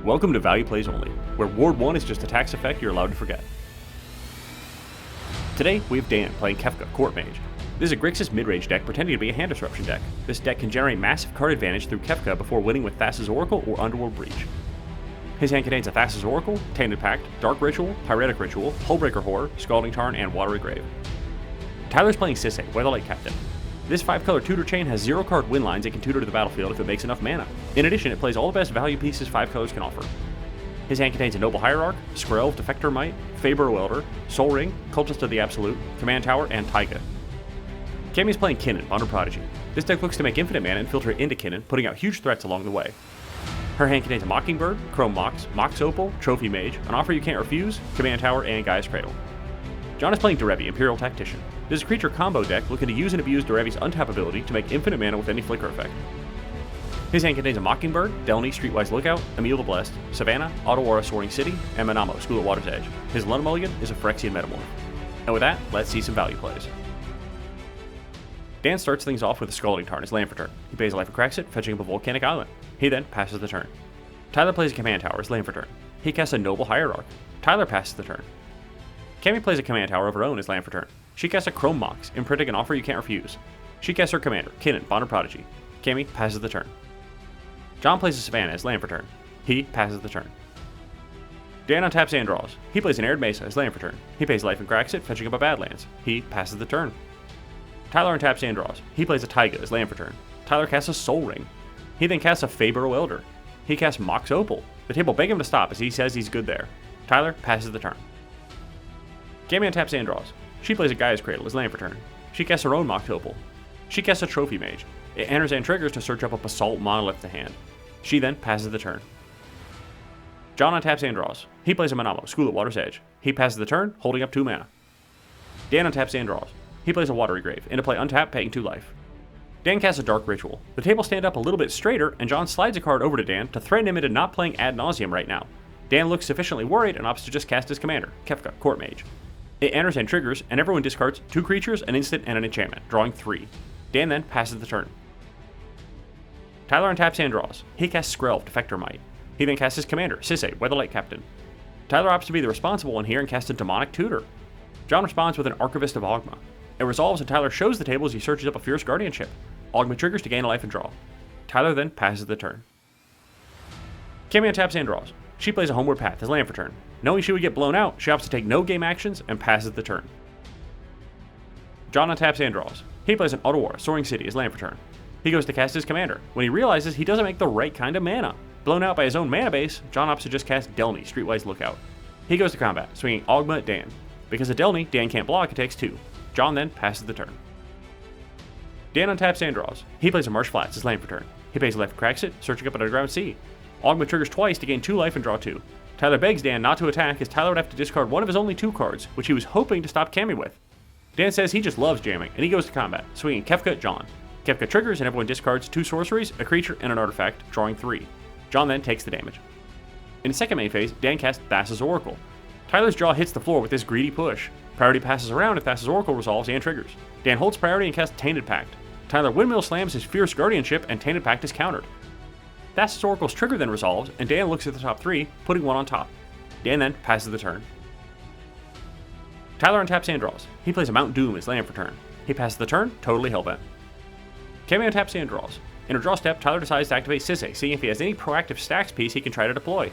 Welcome to Value Plays Only, where Ward 1 is just a tax effect you're allowed to forget. Today, we have Dan playing Kefka, Court Mage. This is a Grixis mid-range deck pretending to be a hand disruption deck. This deck can generate massive card advantage through Kefka before winning with Thassa's Oracle or Underworld Breach. His hand contains a Thassa's Oracle, Tainted Pact, Dark Ritual, Pyretic Ritual, Hullbreaker Horror, Scalding Tarn, and Watery Grave. Tyler's playing Sisay, Weatherlight Captain. This 5-color tutor chain has 0-card win lines it can tutor to the battlefield if it makes enough mana. In addition, it plays all the best value pieces 5 colors can offer. His hand contains a Noble Hierarch, Skrelv, Defector Might, Faber Welder, Soul Ring, Cultist of the Absolute, Command Tower, and Taiga. Cammy's playing Kinnan, Bonder Prodigy. This deck looks to make infinite mana and filter it into Kinnan, putting out huge threats along the way. Her hand contains a Mockingbird, Chrome Mox, Mox Opal, Trophy Mage, an offer you can't refuse, Command Tower, and Gaia's Cradle. John is playing Derevi, Imperial Tactician. This is a creature combo deck looking to use and abuse Derevi's untap ability to make infinite mana with any flicker effect. His hand contains a Mockingbird, Delny, Streetwise Lookout, Emil the Blessed, Savannah, Otawara Soaring City, and Manamo, School at Water's Edge. His Luna Mulligan is a Phyrexian Metamorph. And with that, let's see some value plays. Dan starts things off with a Scalding Tarn as land for turn. He pays a life and cracks it, fetching up a Volcanic Island. He then passes the turn. Tyler plays a Command Tower as land for turn. He casts a Noble Hierarch. Tyler passes the turn. Cammy plays a Command Tower of her own as land for turn. She casts a Chrome Mox, imprinting an offer you can't refuse. She casts her commander, Kinnan, Bonder Prodigy. Cammy passes the turn. John plays a Savannah as land for turn. He passes the turn. Dan untaps and draws. He plays an Arid Mesa as land for turn. He pays life and cracks it, fetching up a Badlands. He passes the turn. Tyler untaps and draws. He plays a Taiga as land for turn. Tyler casts a Soul Ring. He then casts a Faber Welder. He casts Mox Opal. The table beg him to stop as he says he's good there. Tyler passes the turn. Cammy untaps and draws. She plays a Gaia's Cradle as land for turn. She casts her own Mox Opal. She casts a Trophy Mage. It enters and triggers to search up a Basalt Monolith to hand. She then passes the turn. John untaps and draws. He plays a Manamo, School at Water's Edge. He passes the turn, holding up 2 mana. Dan untaps and draws. He plays a Watery Grave. Into play untap, paying 2 life. Dan casts a Dark Ritual. The table stand up a little bit straighter, and John slides a card over to Dan to threaten him into not playing Ad Nauseam right now. Dan looks sufficiently worried and opts to just cast his commander, Kefka, Court Mage. It enters and triggers, and everyone discards 2 creatures, an instant, and an enchantment, drawing 3. Dan then passes the turn. Tyler untaps and draws. He casts Skrelv, Defector Might. He then casts his commander, Sisay, Weatherlight Captain. Tyler opts to be the responsible one here and casts a Demonic Tutor. John responds with an Archivist of Ogma. It resolves and Tyler shows the table as he searches up a Fierce Guardianship. Ogma triggers to gain a life and draw. Tyler then passes the turn. Cammy untaps and draws. She plays a Homeward Path as land for turn. Knowing she would get blown out, she opts to take no game actions and passes the turn. John untaps and draws. He plays an Otawara, Soaring City as land for turn. He goes to cast his commander. When he realizes he doesn't make the right kind of mana. Blown out by his own mana base, John opts to just cast Delny, Streetwise Lookout. He goes to combat, swinging Ogma at Dan. Because of Delny, Dan can't block, it takes 2. John then passes the turn. Dan untaps and draws. He plays a Marsh Flats as land for turn. He pays a life and cracks it, searching up an underground sea. Ogma triggers twice to gain 2 life and draw 2. Tyler begs Dan not to attack as Tyler would have to discard one of his only 2 cards, which he was hoping to stop Cammy with. Dan says he just loves jamming, and he goes to combat, swinging Kefka at John. Kefka triggers and everyone discards 2 sorceries, a creature, and an artifact, drawing 3. John then takes the damage. In the second main phase, Dan casts Thassa's Oracle. Tyler's jaw hits the floor with this greedy push. Priority passes around if Thassa's Oracle resolves and triggers. Dan holds priority and casts Tainted Pact. Tyler windmill slams his Fierce Guardianship and Tainted Pact is countered. Thassa's Oracle's trigger then resolves, and Dan looks at the top 3, putting 1 on top. Dan then passes the turn. Tyler untaps and draws. He plays a Mount Doom as land for turn. He passes the turn, totally hellbent. Cammy untaps and draws. In her draw step, Tyler decides to activate Sisay, seeing if he has any proactive stacks piece he can try to deploy.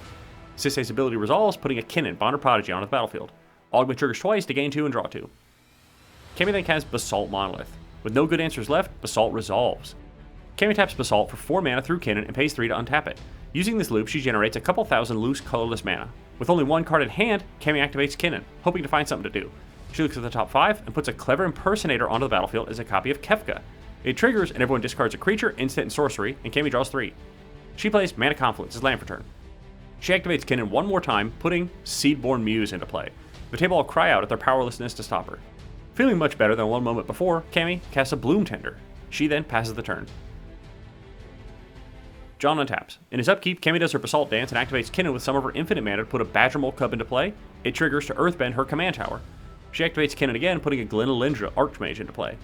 Sisay's ability resolves, putting a Kinnan, Bonder Prodigy onto the battlefield. Ogma triggers twice to gain 2 and draw 2. Cammy then casts Basalt Monolith. With no good answers left, Basalt resolves. Cammy taps Basalt for 4 mana through Kinnan and pays 3 to untap it. Using this loop, she generates a couple thousand loose, colorless mana. With only 1 card in hand, Cammy activates Kinnan, hoping to find something to do. She looks at the top 5 and puts a Clever Impersonator onto the battlefield as a copy of Kefka. It triggers and everyone discards a creature, instant, and sorcery, and Cammy draws 3. She plays Mana Confluence as land for turn. She activates Kinnan 1 more time, putting Seedborn Muse into play. The table will cry out at their powerlessness to stop her. Feeling much better than 1 moment before, Cammy casts a Bloom Tender. She then passes the turn. John untaps. In his upkeep, Cammy does her Basalt Dance and activates Kinnan with some of her infinite mana to put a Badgermole Cub into play. It triggers to Earthbend her Command Tower. She activates Kinnan again, putting a Glenalindra Archmage into play.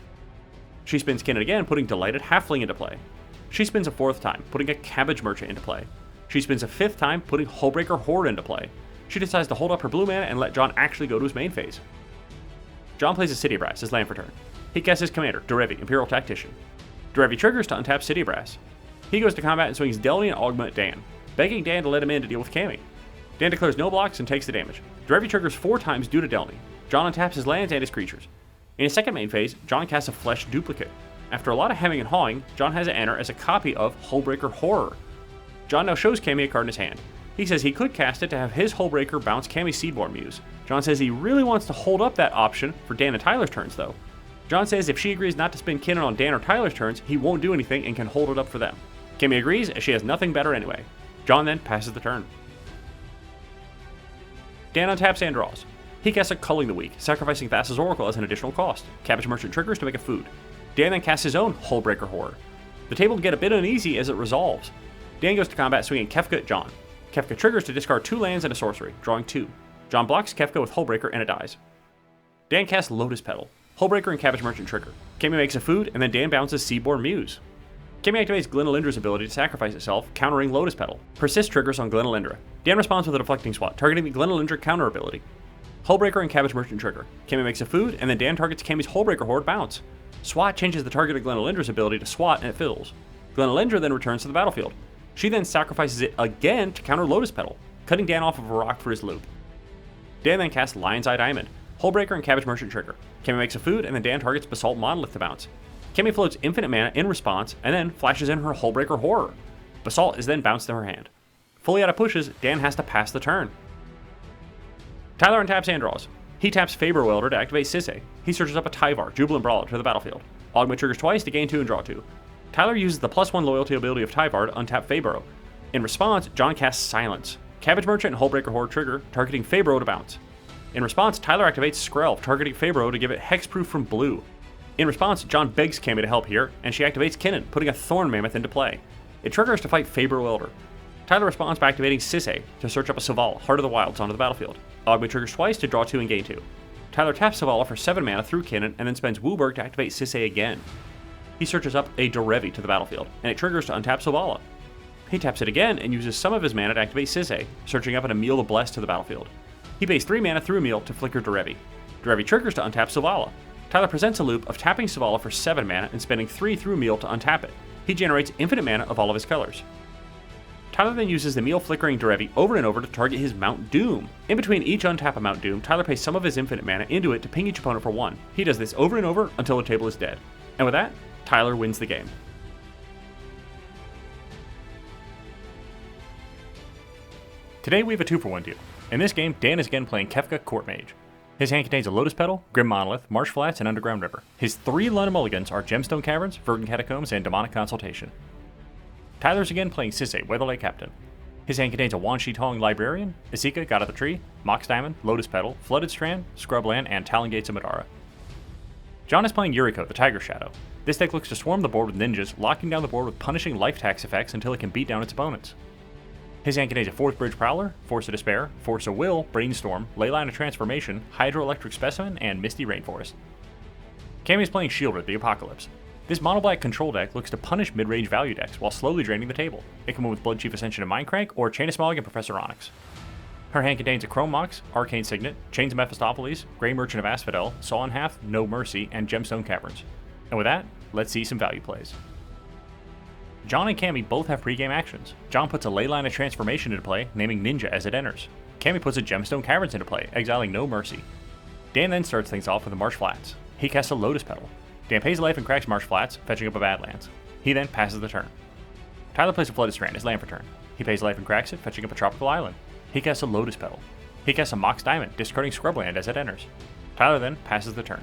She spins Kinnan again, putting Delighted Halfling into play. She spins a 4th time, putting a Cabbage Merchant into play. She spins a 5th time, putting Hullbreaker Horror into play. She decides to hold up her blue mana and let John actually go to his main phase. John plays a City Brass as land for turn. He casts his commander, Derevi, Imperial Tactician. Derevi triggers to untap City Brass. He goes to combat and swings Delny and Augment at Dan, begging Dan to let him in to deal with Cammy. Dan declares no blocks and takes the damage. Derevi triggers 4 times due to Delny. John untaps his lands and his creatures. In his second main phase, John casts a Flesh Duplicate. After a lot of hemming and hawing, John has it enter as a copy of Hullbreaker Horror. John now shows Cammy a card in his hand. He says he could cast it to have his Hullbreaker bounce Cammy's Seedborn Muse. John says he really wants to hold up that option for Dan and Tyler's turns though. John says if she agrees not to spin Kinnan on Dan or Tyler's turns, he won't do anything and can hold it up for them. Cammy agrees as she has nothing better anyway. John then passes the turn. Dan untaps and draws. He casts a Culling the Weak, sacrificing Thassa's Oracle as an additional cost. Cabbage Merchant triggers to make a food. Dan then casts his own Hullbreaker Horror. The table will get a bit uneasy as it resolves. Dan goes to combat swinging Kefka at John. Kefka triggers to discard 2 lands and a sorcery, drawing 2. John blocks Kefka with Hullbreaker and it dies. Dan casts Lotus Petal. Hullbreaker and Cabbage Merchant trigger. Cammy makes a food, and then Dan bounces Seedborn Muse. Cammy activates Glenalindra's ability to sacrifice itself, countering Lotus Petal. Persist triggers on Glenalindra. Dan responds with a Deflecting Swat, targeting the Glenalindra counter ability. Hullbreaker and Cabbage Merchant trigger. Cammy makes a food, and then Dan targets Cammy's Hullbreaker Horde bounce. Swat changes the target of Glenalindra's ability to swat, and it fills. Glenalindra then returns to the battlefield. She then sacrifices it again to counter Lotus Petal, cutting Dan off of a rock for his loop. Dan then casts Lion's Eye Diamond. Hullbreaker and Cabbage Merchant trigger. Cammy makes a food, and then Dan targets Basalt Monolith to bounce. Cammy floats infinite mana in response, and then flashes in her Hullbreaker Horror. Basalt is then bounced to her hand. Fully out of pushes, Dan has to pass the turn. Tyler untaps and draws. He taps Faber Welder to activate Sisay. He searches up a Tyvar, Jubilant Brawler, to the battlefield. Augment triggers twice to gain 2 and draw 2. Tyler uses the +1 loyalty ability of Tyvar to untap Fabro. In response, John casts Silence. Cabbage Merchant and Hullbreaker Horde trigger, targeting Fabro to bounce. In response, Tyler activates Skrelv, targeting Fabro to give it Hexproof from blue. In response, John begs Cammy to help here, and she activates Kinnan, putting a Thorn Mammoth into play. It triggers to fight Faber Welder. Tyler responds by activating Sisay to search up a Savala, Heart of the Wilds, onto the battlefield. Augment triggers twice to draw 2 and gain 2. Tyler taps Savala for 7 mana through Kinnan, and then spends Wooburg to activate Sisay again. He searches up a Derevi to the battlefield, and it triggers to untap Savala. He taps it again and uses some of his mana to activate Sisay, searching up an Emil the Blessed to the battlefield. He pays 3 mana through Emil to flicker Derevi. Derevi triggers to untap Savala. Tyler presents a loop of tapping Savala for 7 mana and spending 3 through Emil to untap it. He generates infinite mana of all of his colors. Tyler then uses the Emil flickering Derevi over and over to target his Mount Doom. In between each untap of Mount Doom, Tyler pays some of his infinite mana into it to ping each opponent for 1. He does this over and over until the table is dead. And with that, Tyler wins the game. Today we have a 2-for-1 deal. In this game, Dan is again playing Kefka Court Mage. His hand contains a Lotus Petal, Grim Monolith, Marsh Flats, and Underground River. His 3 London Mulligans are Gemstone Caverns, Verdant Catacombs, and Demonic Consultation. Tyler's again playing Sisay, Weatherlight Captain. His hand contains a Wan Shi Tong Librarian, Isika, God of the Tree, Mox Diamond, Lotus Petal, Flooded Strand, Scrubland, and Talon Gates of Madara. John is playing Yuriko, the Tiger Shadow. This deck looks to swarm the board with ninjas, locking down the board with punishing life tax effects until it can beat down its opponents. His hand contains a Fourth Bridge Prowler, Force of Despair, Force of Will, Brainstorm, Leyline of Transformation, Hydroelectric Specimen, and Misty Rainforest. Cammy is playing Sheoldred, the Apocalypse. This mono-black control deck looks to punish mid-range value decks while slowly draining the table. It can win with Bloodchief Ascension and Mindcrank, or Chain of Smog and Professor Onyx. Her hand contains a Chrome Mox, Arcane Signet, Chains of Mephistopheles, Grey Merchant of Asphodel, Saw in Half, No Mercy, and Gemstone Caverns. And with that, let's see some value plays. John and Cammy both have pregame actions. John puts a Leyline of Transformation into play, naming Ninja as it enters. Cammy puts a Gemstone Caverns into play, exiling No Mercy. Dan then starts things off with a Marsh Flats. He casts a Lotus Petal. Dan pays life and cracks Marsh Flats, fetching up a Badlands. He then passes the turn. Tyler plays a Flooded Strand as land for turn. He pays life and cracks it, fetching up a Tropical Island. He casts a Lotus Petal. He casts a Mox Diamond, discarding Scrubland as it enters. Tyler then passes the turn.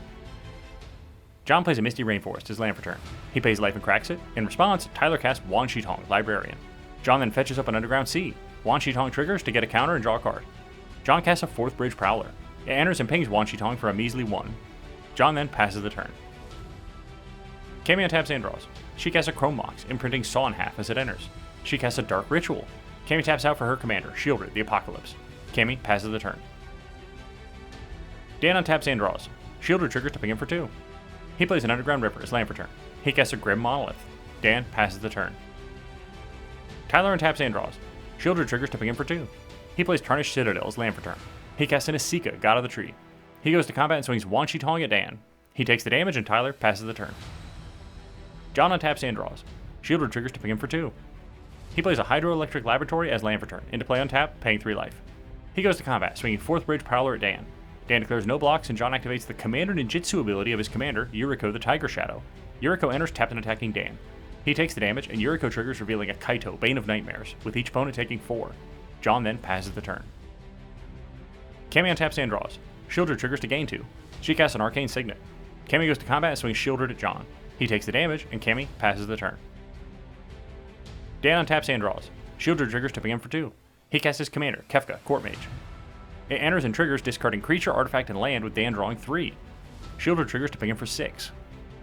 John plays a Misty Rainforest as land for turn. He pays life and cracks it. In response, Tyler casts Wan Shi Tong, Librarian. John then fetches up an Underground Sea. Wan Shi Tong triggers to get a counter and draw a card. John casts a Fourth Bridge Prowler. It enters and pings Wan Shi Tong for a measly 1. John then passes the turn. Cammy untaps and draws. She casts a Chrome Mox, imprinting Saw in Half as it enters. She casts a Dark Ritual. Cammy taps out for her commander, Sheoldred, the Apocalypse. Cammy passes the turn. Dan untaps and draws. Sheoldred triggers to ping him for 2. He plays an Underground River as land for turn. He casts a Grim Monolith. Dan passes the turn. Tyler untaps and draws. Sheoldred triggers to ping him for 2. He plays Tarnished Citadel as land for turn. He casts in a Sika, God of the Tree. He goes to combat and swings Wan Shi Tong at Dan. He takes the damage and Tyler passes the turn. John untaps and draws. Sheoldred triggers to ping him for 2. He plays a Hydroelectric Laboratory as land for turn, into play untap, paying 3 life. He goes to combat, swinging 4th Bridge Prowler at Dan. Dan declares no blocks, and John activates the Commander Ninjutsu ability of his commander, Yuriko the Tiger Shadow. Yuriko enters tapped and attacking Dan. He takes the damage, and Yuriko triggers, revealing a Kaito, Bane of Nightmares, with each opponent taking 4. John then passes the turn. Cammy untaps and draws. Sheoldred triggers to gain 2. She casts an Arcane Signet. Cammy goes to combat and swings Sheoldred at John. He takes the damage, and Cammy passes the turn. Dan untaps and draws. Sheoldred triggers to ping him for 2. He casts his commander, Kefka, Court Mage. It enters and triggers, discarding creature, artifact, and land, with Dan drawing 3. Sheoldred triggers to ping him for 6.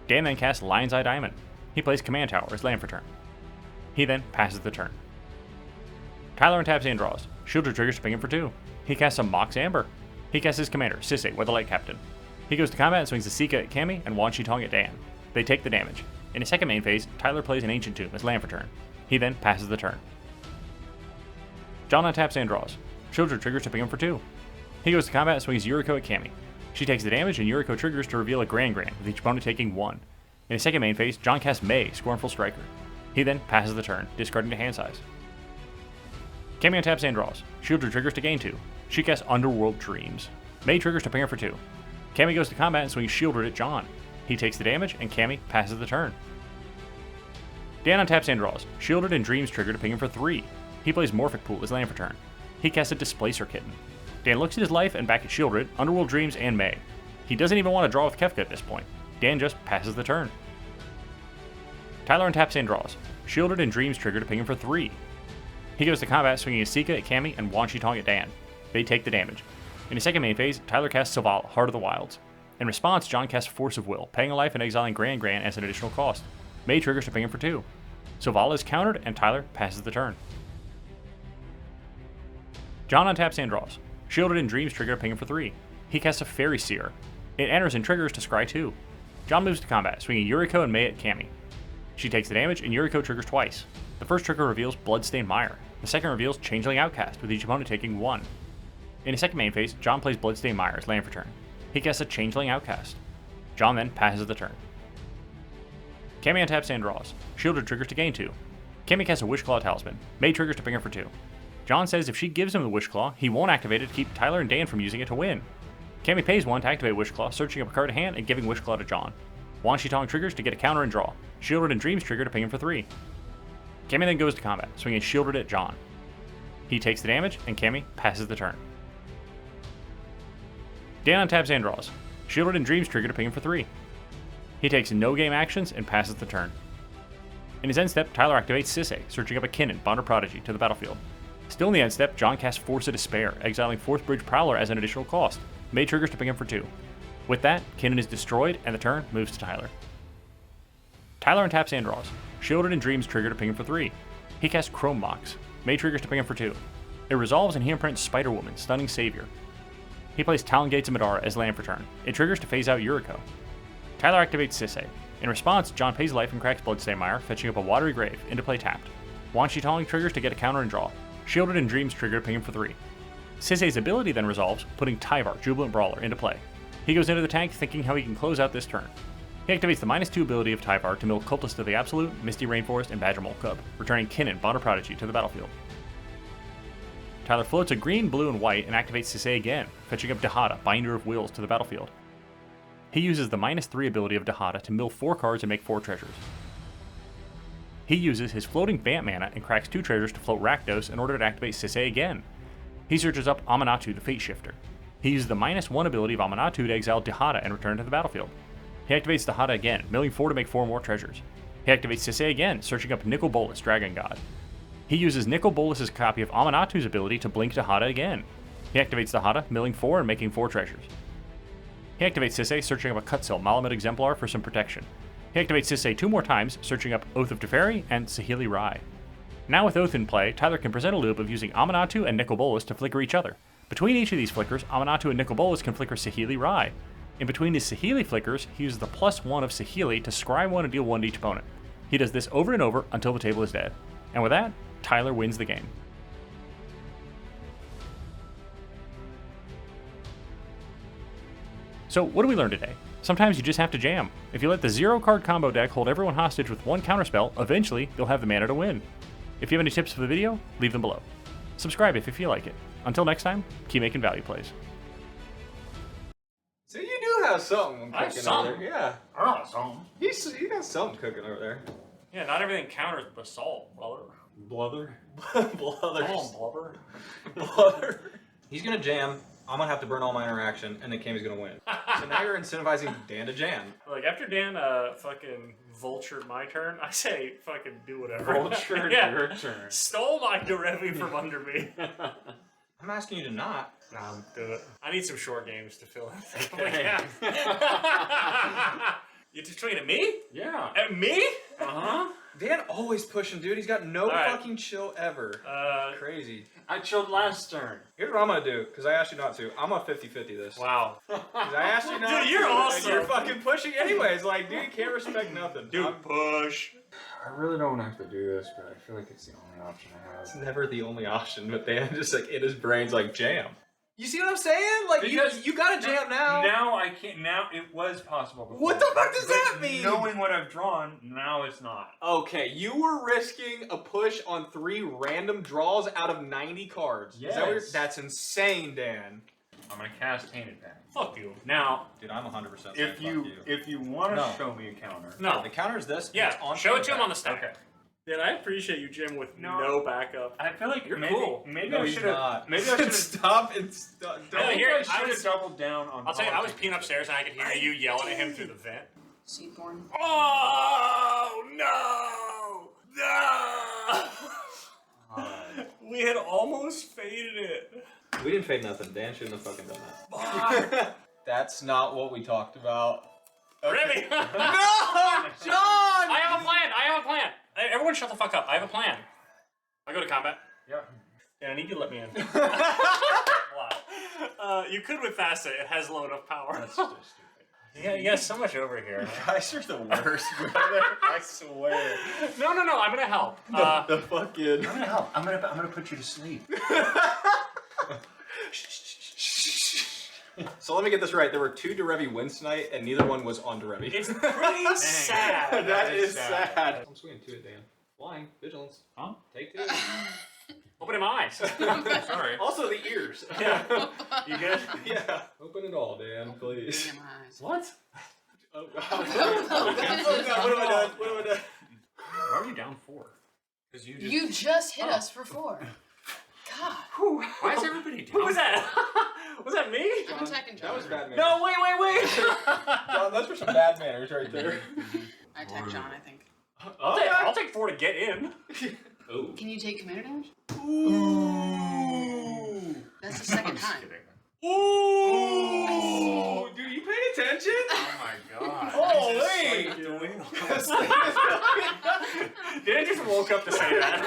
Dan then casts Lion's Eye Diamond. He plays Command Tower as land for turn. He then passes the turn. Tyler untaps and draws. Sheoldred triggers to ping him for 2. He casts a Mox Amber. He casts his commander, Sisay, Weather Light Captain. He goes to combat and swings the Sika at Cammy and Wan Shi Tong at Dan. They take the damage. In his second main phase, Tyler plays an Ancient Tomb as land for turn. He then passes the turn. John untaps and draws. Sheoldred triggers to ping him for 2. He goes to combat and swings Yuriko at Cammy. She takes the damage, and Yuriko triggers to reveal a Grand, with each opponent taking 1. In his second main phase, John casts May, Scornful Striker. He then passes the turn, discarding to hand size. Cammy untaps and draws. Sheoldred triggers to gain 2. She casts Underworld Dreams. May triggers to ping her for 2. Cammy goes to combat and swings Sheoldred at John. He takes the damage, and Cammy passes the turn. Dan untaps and draws. Sheoldred and Dreams trigger to ping him for 3. He plays Morphic Pool as land for turn. He casts a Displacer Kitten. Dan looks at his life and back at Sheoldred, Underworld Dreams, and May. He doesn't even want to draw with Kefka at this point. Dan just passes the turn. Tyler untaps and draws. Sheoldred and Dreams trigger to ping him for 3. He goes to combat, swinging a Sika at Cammy and Wan Shi Tong at Dan. They take the damage. In his second main phase, Tyler casts Savala, Heart of the Wilds. In response, John casts Force of Will, paying a life and exiling Grand as an additional cost. May triggers to ping him for 2. Savala is countered, and Tyler passes the turn. John untaps and draws. Sheoldred and Dreams trigger to ping him for 3. He casts a Fairy Seer. It enters and triggers to scry 2. John moves to combat, swinging Yuriko and May at Cammy. She takes the damage, and Yuriko triggers twice. The first trigger reveals Bloodstained Mire. The second reveals Changeling Outcast, with each opponent taking 1. In his second main phase, John plays Bloodstained Mire as land for turn. He casts a Changeling Outcast. John then passes the turn. Cammy untaps and draws. Sheoldred triggers to gain 2. Cammy casts a Wishclaw Talisman. May triggers to ping her for 2. John says if she gives him the Wishclaw, he won't activate it to keep Tyler and Dan from using it to win. Cammy pays 1 to activate Wishclaw, searching up a card to hand and giving Wishclaw to John. Wan Shi Tong triggers to get a counter and draw. Sheoldred and Dreams trigger to ping him for 3. Cammy then goes to combat, swinging Sheoldred at John. He takes the damage, and Cammy passes the turn. Dan untaps and draws. Sheoldred and Dreams trigger to ping him for 3. He takes no game actions and passes the turn. In his end step, Tyler activates Sisay, searching up a Kinnan, Bonder Prodigy, to the battlefield. Still in the end step, John casts Force of Despair, exiling 4th Bridge Prowler as an additional cost. May triggers to ping him for 2. With that, Kinnan is destroyed, and the turn moves to Tyler. Tyler untaps and draws. Sheoldred and Dreams trigger to ping him for 3. He casts Chrome Mox. May triggers to ping him for 2. It resolves, and he imprints Spider-Woman, Stunning Savior. He plays Talon Gates of Madara as land for turn. It triggers to phase out Yuriko. Tyler activates Sisay. In response, John pays life and cracks Bloodstained Mire, fetching up a Watery Grave, into play tapped. Wan Shi Tong triggers to get a counter and draw. Sheoldred and Dreams trigger to ping him for 3. Sisay's ability then resolves, putting Tyvar, Jubilant Brawler, into play. He goes into the tank thinking how he can close out this turn. He activates the -2 ability of Tyvar to mill Cultist of the Absolute, Misty Rainforest, and Badger Mole Cub, returning Kinnan, Bonder Prodigy, to the battlefield. Tyler floats a green, blue, and white and activates Sisay again, fetching up Dahada, Binder of Wills, to the battlefield. He uses the -3 ability of Dahada to mill 4 cards and make 4 treasures. He uses his floating Bant mana and cracks 2 treasures to float Rakdos in order to activate Sisay again. He searches up Amanatu, the Fate Shifter. He uses the -1 ability of Amanatu to exile Dahada and return to the battlefield. He activates Dahada again, milling 4 to make 4 more treasures. He activates Sisay again, searching up Nicol Bolas, Dragon God. He uses Nicol Bolas' copy of Amanatu's ability to blink Dahada again. He activates Dahada, milling 4 and making 4 treasures. He activates Sisay, searching up a Cutsil, Malamut Exemplar for some protection. He activates Sisay 2 more times, searching up Oath of Teferi and Saheeli Rai. Now with Oath in play, Tyler can present a loop of using Amanatu and Nicol Bolas to flicker each other. Between each of these flickers, Amanatu and Nicol Bolas can flicker Saheeli Rai. In between his Saheeli flickers, he uses the +1 of Saheeli to scry 1 and deal 1 to each opponent. He does this over and over until the table is dead. And with that, Tyler wins the game. So what do we learn today? Sometimes you just have to jam. If you let the 0-card combo deck hold everyone hostage with one counterspell, eventually you'll have the mana to win. If you have any tips for the video, leave them below. Subscribe if you feel like it. Until next time, keep making value plays. So you do have something cooking over there. Yeah. I got something. You got something cooking over there. Yeah, not everything counters basalt, brother. Blother? Blother. Blubber. Blother. He's gonna jam. I'm gonna have to burn all my interaction, and then Cammy's gonna win. So now you're incentivizing Dan to jam. Like, after Dan fucking vultured my turn, I say fucking do whatever. Vultured your turn. Stole my Derevi from under me. I'm asking you to not. Nah, do it. I need some short games to fill in. Okay. You're just tweeting at me? Yeah. At me? Uh-huh. Dan always pushing, dude. He's got no fucking chill ever. Crazy. I chilled last turn. Here's what I'm gonna do, because I asked you not to. I'm gonna 50-50 this. Wow. Because I asked you not to. Dude, you're awesome. You're fucking pushing anyways. Like, dude, you can't respect nothing. Dude, push. I really don't want to have to do this, but I feel like it's the only option I have. It's never the only option, but Dan just like in his brain's like jam. You see what I'm saying? Like you gotta jam now. Now I can't. Now it was possible before. What the fuck does that mean? Knowing what I've drawn, now it's not. Okay, you were risking a push on 3 random draws out of 90 cards. Yes. Is that what you're, that's insane, Dan. I'm gonna cast Tainted Pact. Fuck you. Now, Dude, I'm 100% if you want to No. show me a counter, No. The counter is this. Yeah, it's on show it to him Tainted on the stack. Okay. Dude, I appreciate you, Jim, with No. no backup. I feel like You're maybe, cool. Maybe No, I he's should have. not. Maybe I should have. Stop and stop. I hear it. I should have doubled down on. I'll tell you, I was politics. peeing upstairs and I could hear you yelling at him through the vent. Seedborn. Oh, no! No! We had almost faded it. We didn't fade nothing. Dan shouldn't have fucking done that. That's not what we talked about. Remy! No! John! I have a plan! I have a plan! Hey, everyone shut the fuck up. I have a plan. I go to combat. Yeah. Yeah, I need you to let me in. Wow. You could with Facet. It has low enough power. That's just stupid. You got so much over here. You guys are the worst, brother. I swear. No, I'm gonna help. The fucking... I'm gonna help. I'm gonna put you to sleep. So let me get this right. There were 2 Derevi wins tonight, and neither one was on Derevi. It's pretty sad. That is sad. I'm swinging 2 at Dan. Flying. Vigilance. Huh? Take 2. Open my eyes. Sorry. Also the ears. Yeah. You good? Yeah. Open it all, Dan, please. In my eyes. What? Oh, God. Oh, God. What have I done? What have I done? Why are you down 4? Because You just hit us for 4. God. Why is everybody down? Who was that? Was that me? I'm attacking John. That was bad manners. No, wait. John, those were some bad manners right there. I attack John, I think. I'll take 4 to get in. Ooh. Can you take commander damage? Ooh. That's the second I'm just time. kidding. Ooh. Dude, you paying attention? Oh my god. Holy. Dan just woke up to say that.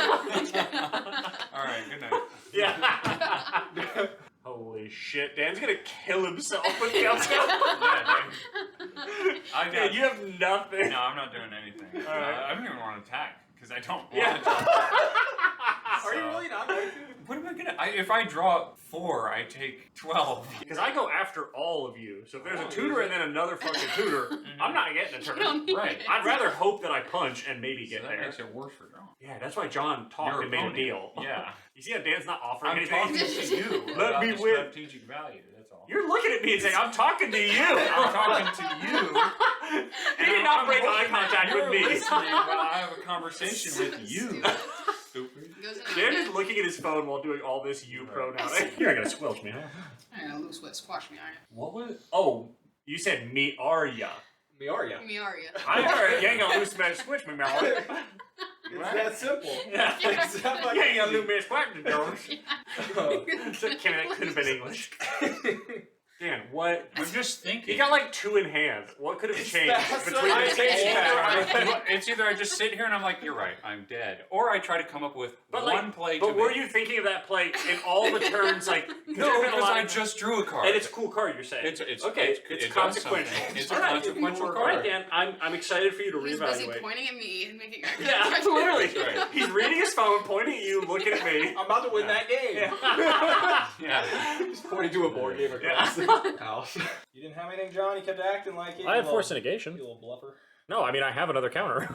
Alright, good night. Yeah. Holy shit, Dan's gonna kill himself with Kefka. Yeah, You have nothing. No, I'm not doing anything. Alright. I don't even want to attack because I don't Yeah. want to attack. Are you really not going to? What am I gonna? If I draw 4, I take 12. Because I go after all of you. So if there's a tutor and then another fucking tutor, I'm not getting a turn. Right. I'd rather hope that I punch and maybe get So that there. makes it worse for drawing. Yeah, that's why John talked Your and made a opponent. deal. Yeah. You see how Dan's not offering I'm anything? talking to you Let about me the win. strategic value. That's all. You're looking at me and saying, I'm talking to you. I'm talking to you. He did not break eye contact You're with me. listening while I have a conversation with you. Stupid. Goes in Dan a is looking at his phone while doing all this you pronouncing. You're not gonna squelch me, huh? I don't know, Luke's what squash me, are What was it? Oh, you said me are ya. Miaria. you? Me are you? I heard you ain't gonna lose man switch me, man. It's that simple. Yeah. It's that You fucking ain't gonna easy. lose me squash me, Jones. That could have been English. Dan, what? I'm just thinking. You got like 2 in hand. What could have changed That's between what I the think. It's either I just sit here and I'm like, you're right, I'm dead, or I try to come up with But one like, play. but to were make. you thinking of that play in all the turns? Like No, because I just drew a card. and it's a cool card. You're saying It's okay. it it's does consequential. something. It's a All right. consequential All card. right, Dan. I'm excited for you to He's busy reevaluate. pointing at me and making Yeah, literally. That's right. He's reading his phone, pointing at you, looking at me. I'm about to win that game. Yeah. Yeah. Just Pointing to a board game across the house. You didn't have anything, John? You kept acting like it. I had you force little- negation. You little bluffer. No, I mean I have another counter.